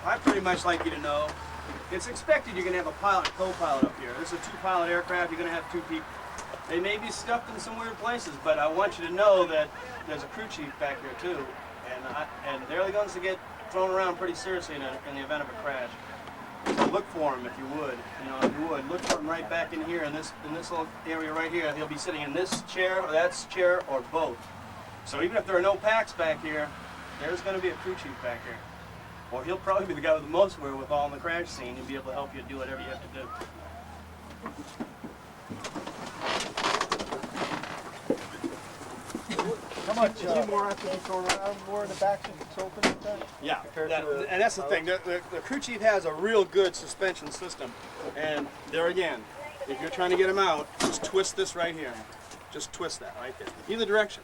I'd pretty much like you to know, it's expected you're going to have a pilot and co-pilot up here. This is a two-pilot aircraft. You're going to have two people. They may be stuffed in some weird places, but I want you to know that there's a crew chief back here too, and they're going to get thrown around pretty seriously in the event of a crash. So look for him if you would. You know, if you would, look for him right back in here in this little area right here. He'll be sitting in this chair or that chair or both. So even if there are no packs back here, there's going to be a crew chief back here. Or he'll probably be the guy with the most wherewithal in the crash scene and be able to help you do whatever you have to do. How much more have to be thrown around more in the back so it's open like that? Yeah, and that's the thing. The crew chief has a real good suspension system. And there again, if you're trying to get him out, just twist this right here. Just twist that right there. Either direction.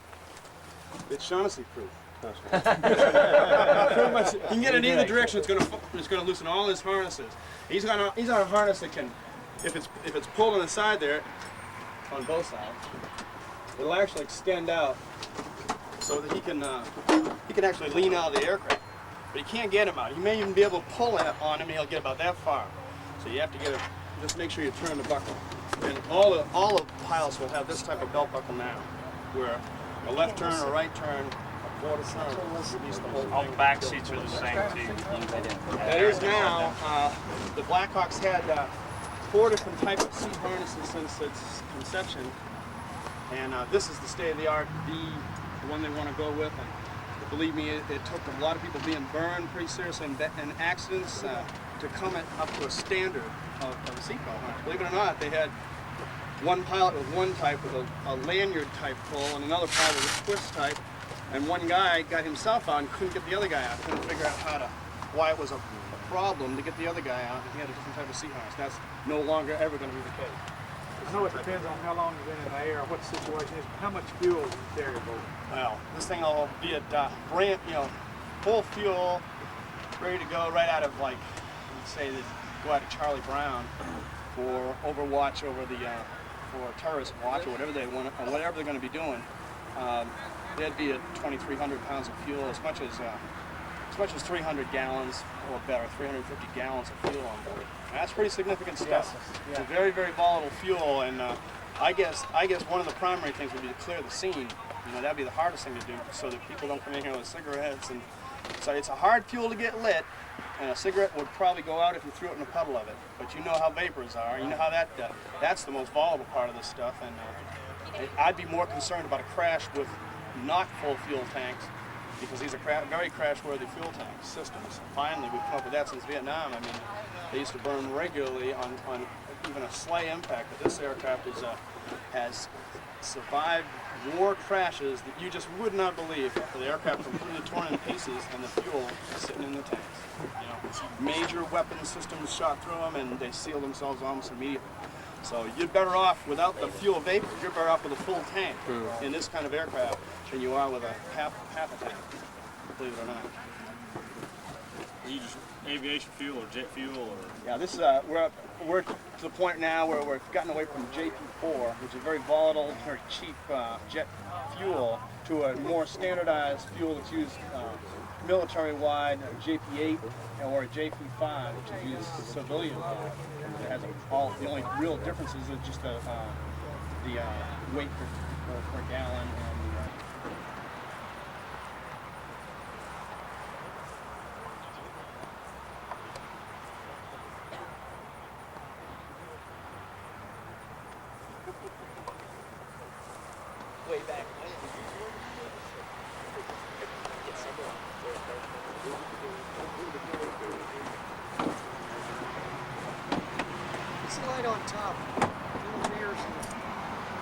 It's Shaughnessy proof. Pretty much, you can get it either direction. It's gonna loosen all his harnesses. He's on a harness that can, if it's pulled on the side there, on both sides, it'll actually extend out so that he can actually lean out of the aircraft. But he can't get him out. You may even be able to pull it on him, and he'll get about that far. So you have to get just make sure you turn the buckle. And all the pilots will have this type of belt buckle now, where a left turn or right turn, a quarter turn, release the whole thing. All the back seats are the same too. That is now. The Blackhawks had 4 different types of seat harnesses since its conception, and this is the state-of-the-art, the one they want to go with. And believe me, it took a lot of people being burned pretty seriously in accidents to come up to a standard of a seatbelt harness. Believe it or not, they had one pilot with one type with a lanyard type pull, and another pilot with a twist type. And one guy got himself out and couldn't get the other guy out. Couldn't figure out why it was a problem to get the other guy out. And he had a different type of seat harness. That's no longer ever going to be the case. I know it depends on how long you've been in the air, what the situation is, how much fuel you carry both. Well, this thing will be at full fuel, ready to go right out of, like, let's say they go out of Charlie Brown for overwatch over the for terrorist watch or whatever they want, or whatever they're going to be doing. They'd be at 2,300 pounds of fuel, as much as 300 gallons or better, 350 gallons of fuel on board. And that's pretty significant stuff. It's a very, very volatile fuel, and I guess one of the primary things would be to clear the scene. You know, that'd be the hardest thing to do, so that people don't come in here with cigarettes. And so it's a hard fuel to get lit, and a cigarette would probably go out if you threw it in a puddle of it. But you know how vapors are. You know how that's the most volatile part of this stuff. And I'd be more concerned about a crash with not full fuel tanks, because these are very crash-worthy fuel tank systems. Finally, we've come up with that since Vietnam. I mean, they used to burn regularly on even a slight impact, but this aircraft has survived war crashes that you just would not believe. The aircraft completely torn in pieces, and the fuel is sitting in the tanks. You know, major weapon systems shot through them, and they seal themselves almost immediately. So you're better off without the fuel vapor. You're better off with a full tank in this kind of aircraft than you are with a half a tank. Believe it or not. You just aviation fuel or jet fuel or? Yeah, this is we're to the point now where we've gotten away from JP4, which is very volatile, very cheap jet fuel, to a more standardized fuel that's used military-wide, JP8 or JP5, which is used civilian. It has the only real differences is just the weight per gallon and way back. What's the light on top? Little mirrors.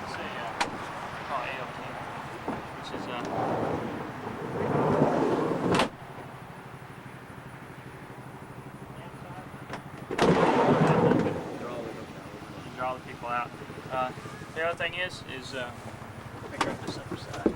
It's called AOT, which is draw the people out. The other thing is pick up this upper side.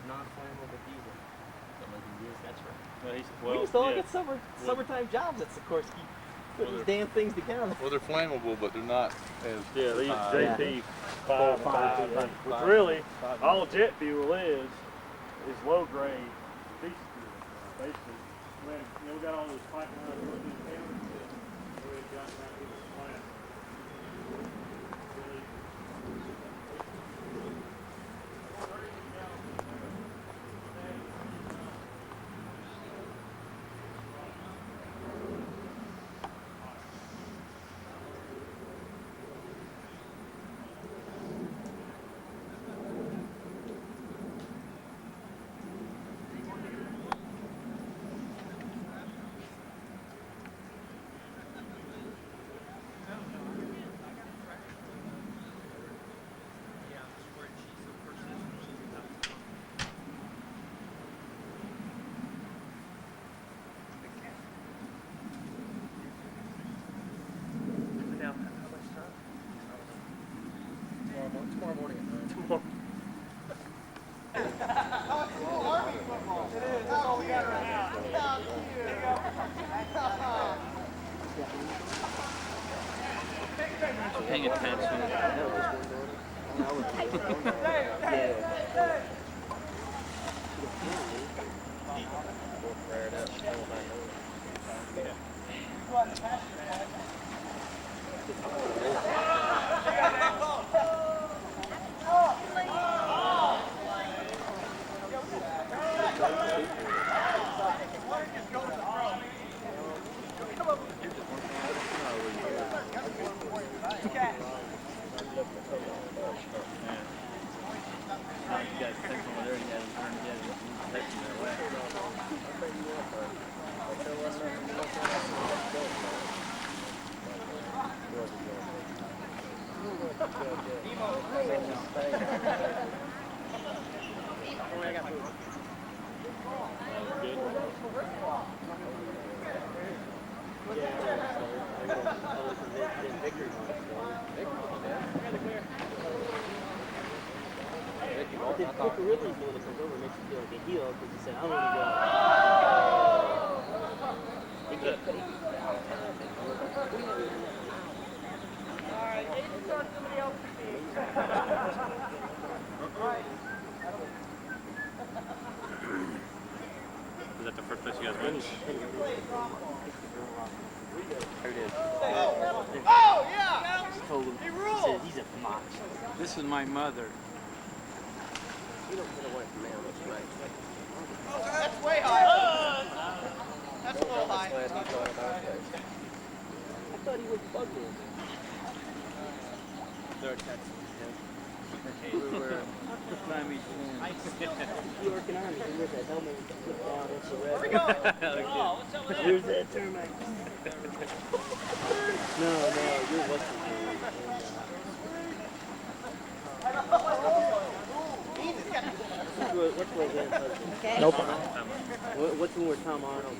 non-flammable diesel. Something like he is, that's right. Well, We used to all get summertime jobs at Sikorsky. Put these damn things together. Well, they're flammable, but they're not as. Yeah, these high. JP 5, which really all jet fuel is low grade diesel fuel. Basically, we got all those pipelines running through the county. We've got down to this plant. Really. Tomorrow morning at 9. Tomorrow. Paying attention. Vic Ridley's the one that comes over and makes you feel like a heel because he said, I don't want to go. Alright, Aiden saw somebody else to see. Is that the first place you guys went? Oh, yeah! He told him, He he rules! said, he's a fox. This is my mother. You don't get away from man, that's right. That's way high. That's a little high. I thought he was bugging. They're Texas. We were Siamese New York and Army, he wears that helmet with the flip down, it's the red. Where we going? Oh, what's over there? Here's that termite. No, you're Western. What's Roseanne's husband? Nope. What's the one where Tom Arnold?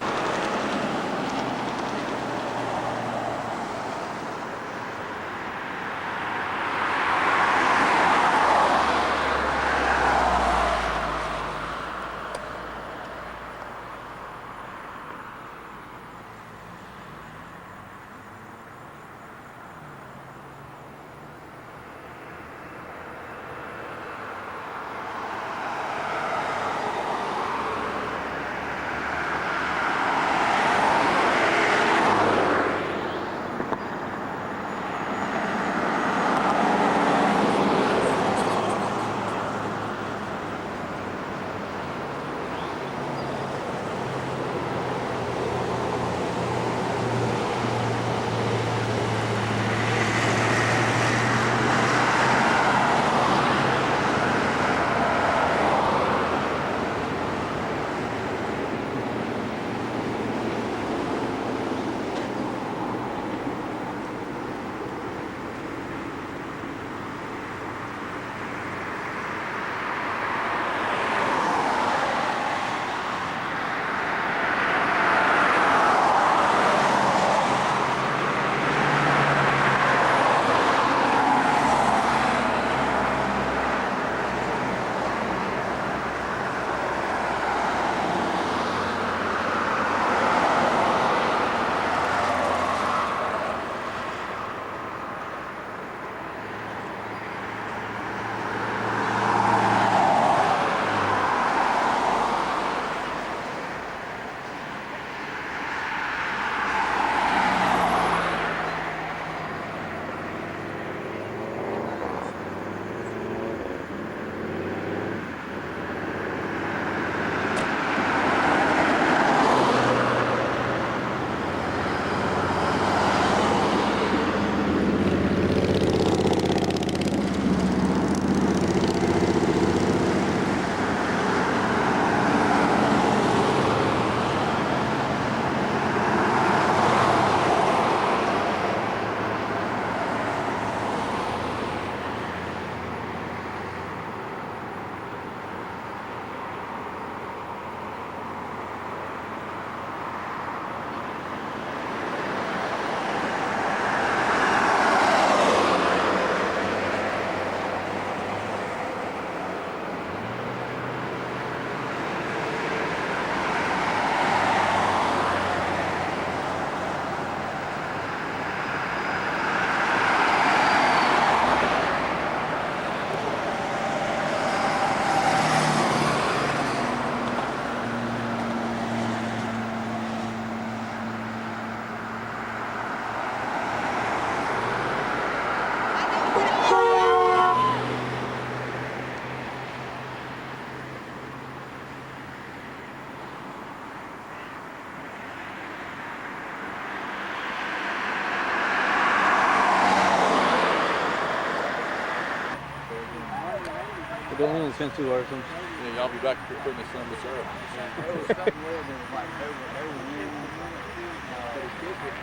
Go in and spend 2 hours. Yeah, y'all be back here putting this on the syrup. There was something with it that was like, they were really, but it kicked it.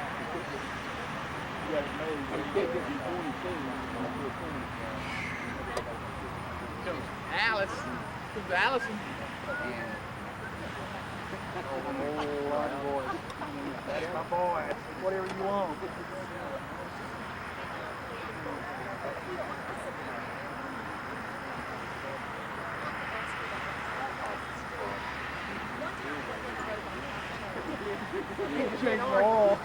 You gotta know, it kicked it in 22. Comes Alice. Comes Allison. And Oh, Lord, boy. That's my boy. Whatever you want. Drink more.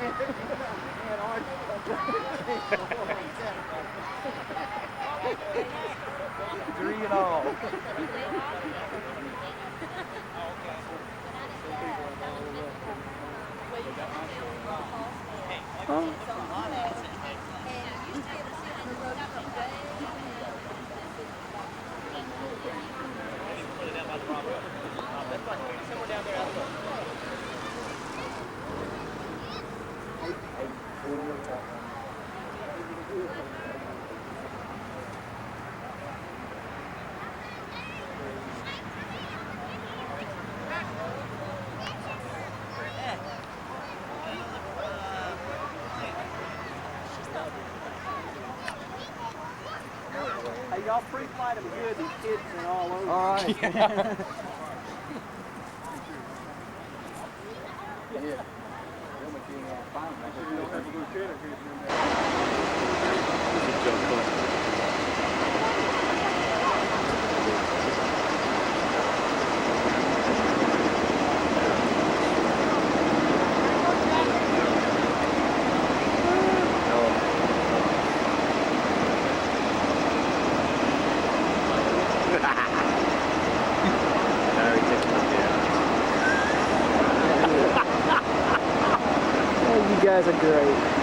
Three and all. Hey, y'all pre-flight them good, these kids and all over. All right. yeah. You guys are great.